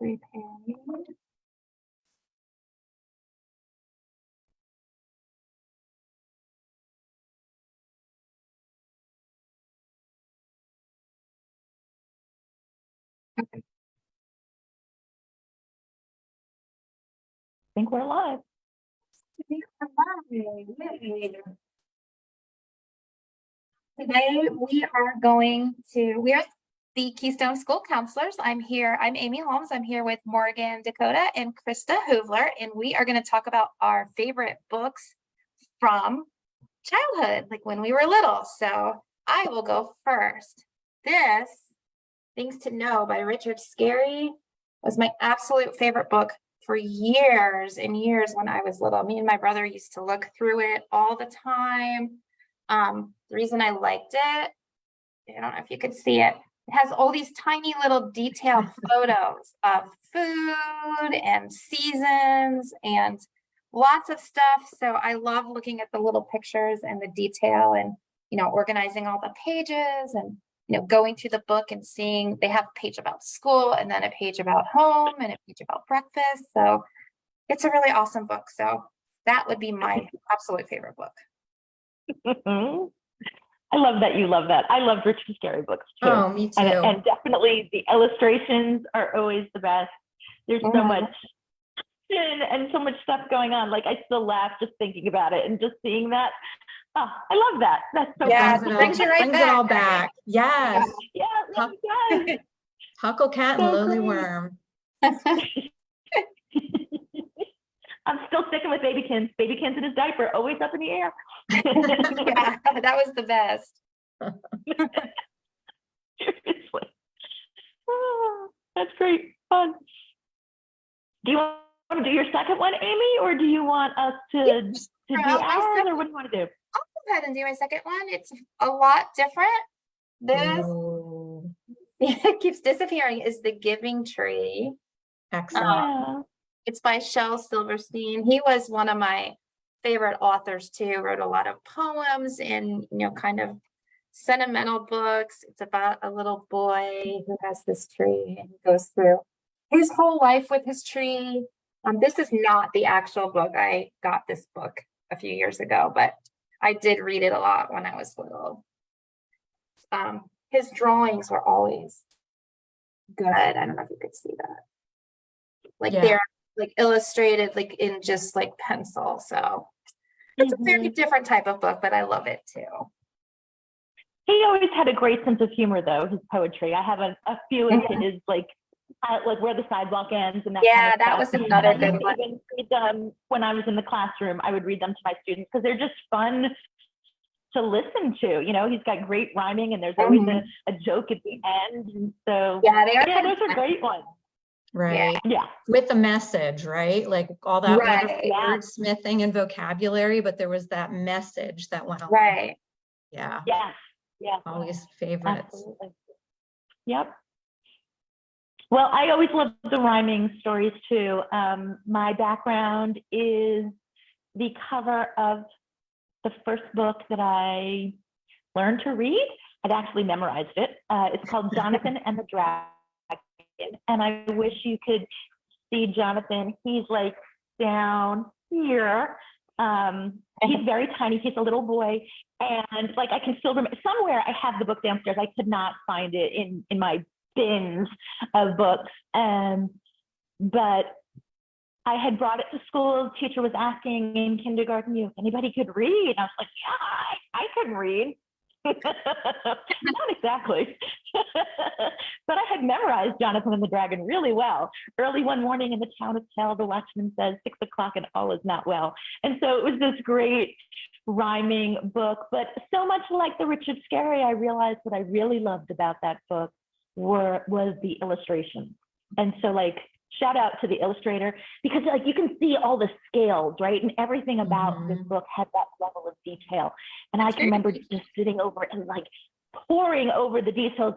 prepared. Okay. I think we're live. Today we are the Keystone School Counselors. I'm Amy Holmes. I'm here with Morgan Dakota and Krista Hoovler, and we are going to talk about our favorite books from childhood, like when we were little. So I will go first. This, Things to Know by Richard Scarry, was my absolute favorite book for years and years when I was little. Me and my brother used to look through it all the time. The reason I liked it, I don't know if you could see it, it has all these tiny little detailed photos of food and seasons and lots of stuff. So I love looking at the little pictures and the detail and, organizing all the pages and, going through the book and seeing they have a page about school and then a page about home and a page about breakfast. So it's a really awesome book. So that would be my absolute favorite book. I love that you love that. I love Richard Scarry books too. Oh, me too. And definitely the illustrations are always the best. There's so much and so much stuff going on. Like I still laugh just thinking about it and just seeing that. Oh, I love that. That's so fun. Brings it all back. Yes. Yeah, it really does. Huckle Cat and Lowly Worm. I'm still sticking with Babykins. Babykins in his diaper, always up in the air. Yeah, that was the best. Seriously. Oh, that's great fun. Do you want to do your second one, Amy, or do you want us to do ours, or what do you want to do? I'll go ahead and do my second one. It's a lot different. This it keeps disappearing is The Giving Tree. Excellent. It's by Shel Silverstein. He was one of my favorite authors too. Wrote a lot of poems and kind of sentimental books. It's about a little boy who has this tree and he goes through his whole life with his tree. This is not the actual book. I got this book a few years ago, but I did read it a lot when I was little. His drawings were always good. I don't know if you could see that. They're like illustrated like in just like pencil. So it's a very different type of book, but I love it too. He always had a great sense of humor though, his poetry. I have a few of his like Where the Sidewalk Ends and that kind of that stuff. was another good one. Even read them when I was in the classroom. I would read them to my students because they're just fun to listen to. He's got great rhyming and there's always a joke at the end. And so those are great ones. Right. Yeah. With a message, right? Like all that wonderful wordsmithing and vocabulary, but there was that message that went along. Right. Yeah. Yes. Yeah. Always favorites. Absolutely. Yep. Well, I always love the rhyming stories too. My background is the cover of the first book that I learned to read. I'd actually memorized it. It's called Jonathan and the Dragon. And I wish you could see Jonathan. He's like down here. He's very tiny. He's a little boy. And like I can still remember, somewhere I have the book downstairs. I could not find it in my bins of books. But I had brought it to school. The teacher was asking in kindergarten if anybody could read. I was like, yeah, I can read. Not exactly. But I had memorized Jonathan and the Dragon really well. Early one morning in the town of Tell, the watchman says 6 o'clock and all is not well. And so it was this great rhyming book. But so much like the Richard Scarry, I realized what I really loved about that book was the illustrations. And so like shout out to the illustrator, because like you can see all the scales, right? And everything about this book had that level of detail. And I can remember just sitting over and like poring over the details.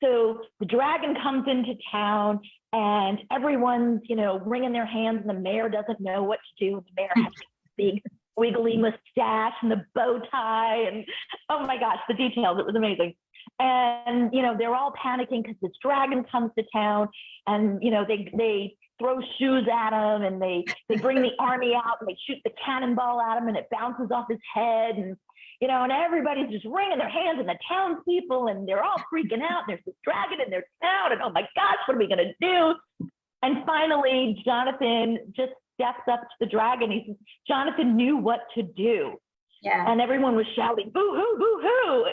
So the dragon comes into town and everyone's, wringing their hands and the mayor doesn't know what to do. The mayor has this big wiggly mustache and the bow tie and oh my gosh, the details, it was amazing. And, they're all panicking because this dragon comes to town, and, they throw shoes at him, and they bring the army out, and they shoot the cannonball at him, and it bounces off his head. And, and everybody's just wringing their hands, and the townspeople, and they're all freaking out. There's this dragon in their town, and oh my gosh, what are we going to do? And finally, Jonathan just steps up to the dragon. Jonathan knew what to do. Yeah. And everyone was shouting, boo hoo, boo hoo.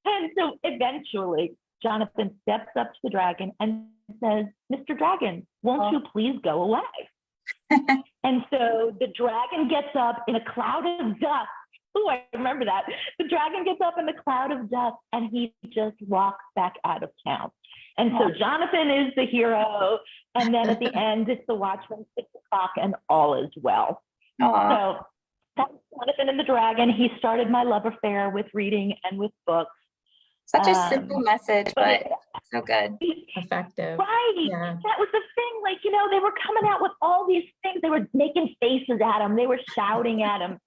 And so eventually, Jonathan steps up to the dragon and says, Mr. Dragon, won't you please go away? And so the dragon gets up in a cloud of dust. Oh, I remember that. The dragon gets up in the cloud of dust, and he just walks back out of town. And so Jonathan is the hero. And then at the end, it's the watchman, 6 o'clock, and all is well. Aww. So that's Jonathan and the Dragon. He started my love affair with reading and with books. Such a simple message, but so good. Effective. Right. Yeah. That was the thing. Like, they were coming out with all these things. They were making faces at him. They were shouting at him.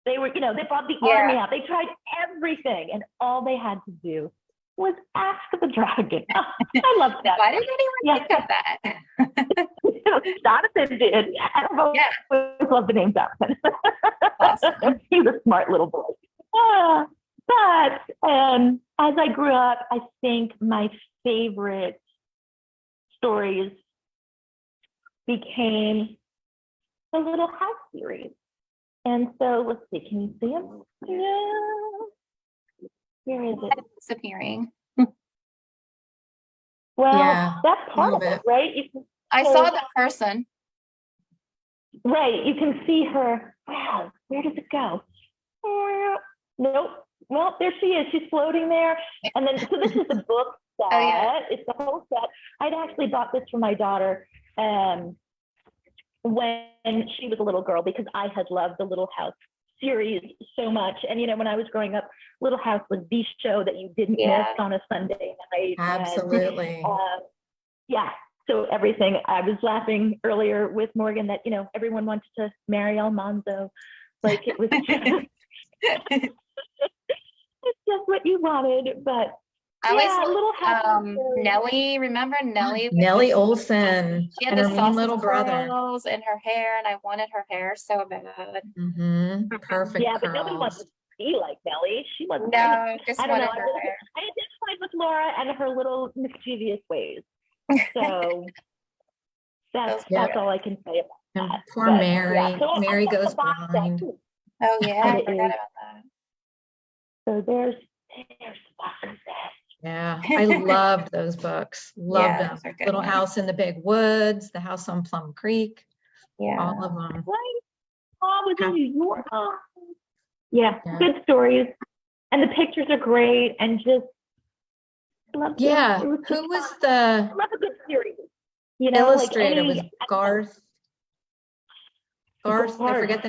They were, they brought the army out. They tried everything. And all they had to do was ask the dragon. Oh, I love that. Why didn't anyone think of that? Jonathan did. I don't know. I love the name Jonathan. Awesome. He's a smart little boy. But as I grew up, I think my favorite stories became the Little House series. And so let's see, can you see them? Yeah. Where is it? Disappearing. Well, Yeah, that's part of it, right? I saw the person. Right, you can see her. Wow, where does it go? Nope. Well, there she is. She's floating there. And then, so this is the book set. Oh, yeah. It's the whole set. I'd actually bought this for my daughter when she was a little girl, because I had loved the Little House series so much. And, when I was growing up, Little House was the show that you didn't miss on a Sunday night. Absolutely. And, yeah. So everything. I was laughing earlier with Morgan that, everyone wanted to marry Almanzo. Like, it was just, it's just what you wanted. But I yeah, was Little House. Nellie. Remember Nellie? Nellie Olson She had and the her mean sausage little brother. curls in her hair, and I wanted her hair so bad. Perfect. Yeah, but nobody wants to be like Nellie. She wasn't. No, just I don't know. wanted her hair. I identified with Laura and her little mischievous ways. So that's all I can say about And that. poor But, Mary. yeah, so Mary I got goes the box set, blind. too. Oh yeah, I It forgot is. about that. So there's the box set. Yeah, I loved those books. Loved Yeah, them. those are good Little ones. House in the Big Woods, The House on Plum Creek, Yeah. all of them. Right. Oh, was in New York. Oh. Yeah, Yeah. good stories. And the pictures are great, and just love them. Yeah, It was who just was fun. the Love a good series. illustrator? Like Was Garth? I forget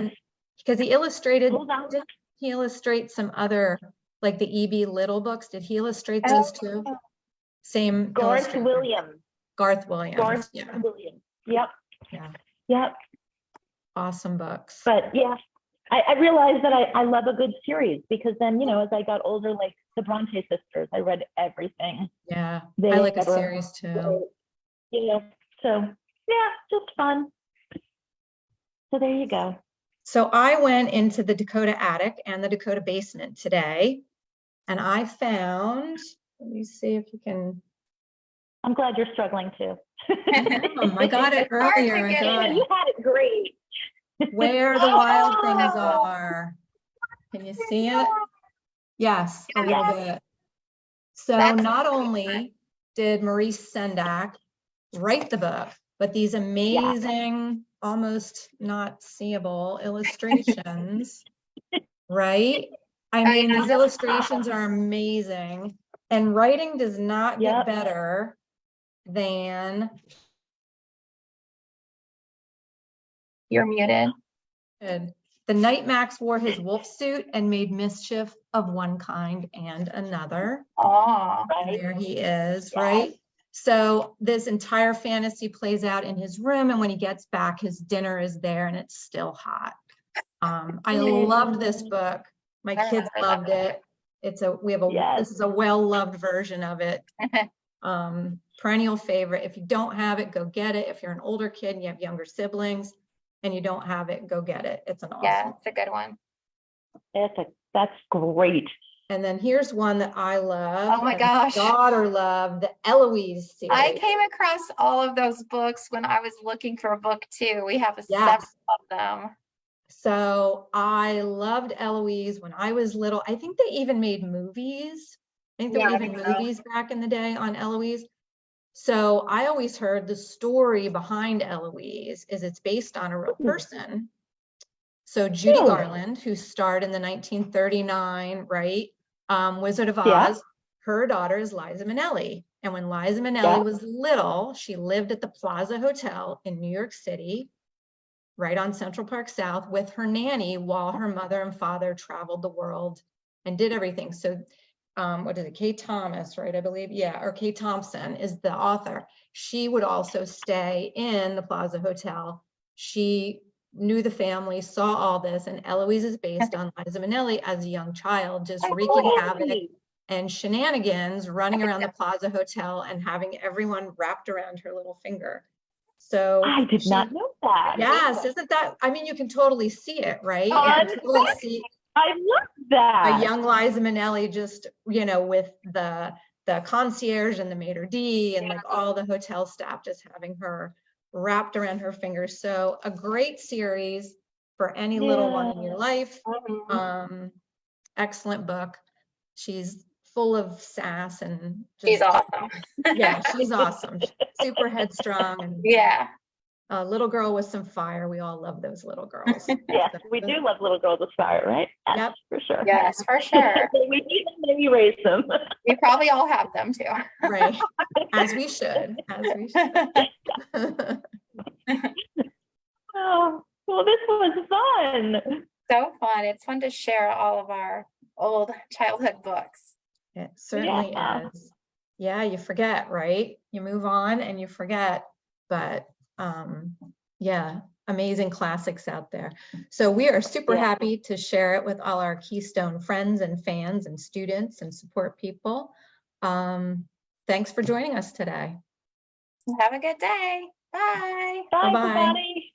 because he illustrated. Hold on. Did he illustrate some other, like the E.B. Little books? Did he illustrate those too? Same. Garth illustrator. Williams. Garth Williams. Garth Yeah. Williams. Yep. Yeah. Yep. Awesome books. But yeah, I realized that I love a good series, because then, as I got older, like the Bronte sisters, I read everything. Yeah, They I like a ever series too. wrote, so yeah, just fun. So there you go. So I went into the Dakota attic and the Dakota basement today, and I found, let me see if you can. I'm glad you're struggling too. I got it earlier. I got You it. had it great. Where the wild things are. Can you see it? Yes, a little bit. So not only did Maurice Sendak write the book, but these amazing, almost not seeable illustrations, right? I mean, these illustrations are amazing, and writing does not get better than. You're muted. The night Max wore his wolf suit and made mischief of one kind and another. Oh, There he is, right? So this entire fantasy plays out in his room, and when he gets back, his dinner is there and it's still hot. I loved this book My I kids remember that loved it. We have a, Yes. this is a well-loved version of it. one. Perennial favorite. If you don't have it, go get it. If you're an older kid and you have younger siblings and you don't have it, go get it. It's an Yeah, awesome. it's a good one. That's great. And then here's one that I love. Oh my and gosh. daughter loved, the Eloise series. I came across all of those books when I was looking for a book too. We have several of them. So I loved Eloise when I was little. I think they even made movies. I think there Yeah, were I even think so. movies back in the day on Eloise. So I always heard the story behind Eloise is it's based on a real person. So Judy Really? Garland, who starred in the 1939, right, Wizard of Yeah. Oz, her daughter is Liza Minnelli. And when Liza Minnelli Yeah. was little, she lived at the Plaza Hotel in New York City, right on Central Park South, with her nanny while her mother and father traveled the world and did everything. So what is it, Kay Thomas, right, I believe? Yeah, or Kay Thompson is the author. She would also stay in the Plaza Hotel. She knew the family, saw all this, and Eloise is based on Liza Minnelli as a young child, just wreaking havoc and shenanigans, running around the Plaza Hotel and having everyone wrapped around her little finger. So I did not know that. yes, isn't that, I mean, you can totally see it, right? You Yeah. can totally see I love that. a young Liza Minnelli just, you know, with the concierge and the maitre d' and like all the hotel staff just having her wrapped around her fingers. So a great series for any little one in your life. Excellent book. She's full of sass and She's just, awesome. yeah, she's awesome. Super headstrong and Yeah. a little girl with some fire. We all love those little girls. Yes, we do love little girls with fire, right? That's Yep. for sure. Yes, for sure. We need them and we raise them. We probably all have them too. Right. As we should. As we should. Oh, well, this was fun. So fun. It's fun to share all of our old childhood books. It certainly Yeah. is. Yeah, you forget, right? You move on and you forget, but yeah, amazing classics out there. So we are super Yeah. happy to share it with all our Keystone friends and fans and students and support people. Thanks for joining us today. Have a good day. Bye. Bye, Bye-bye. everybody.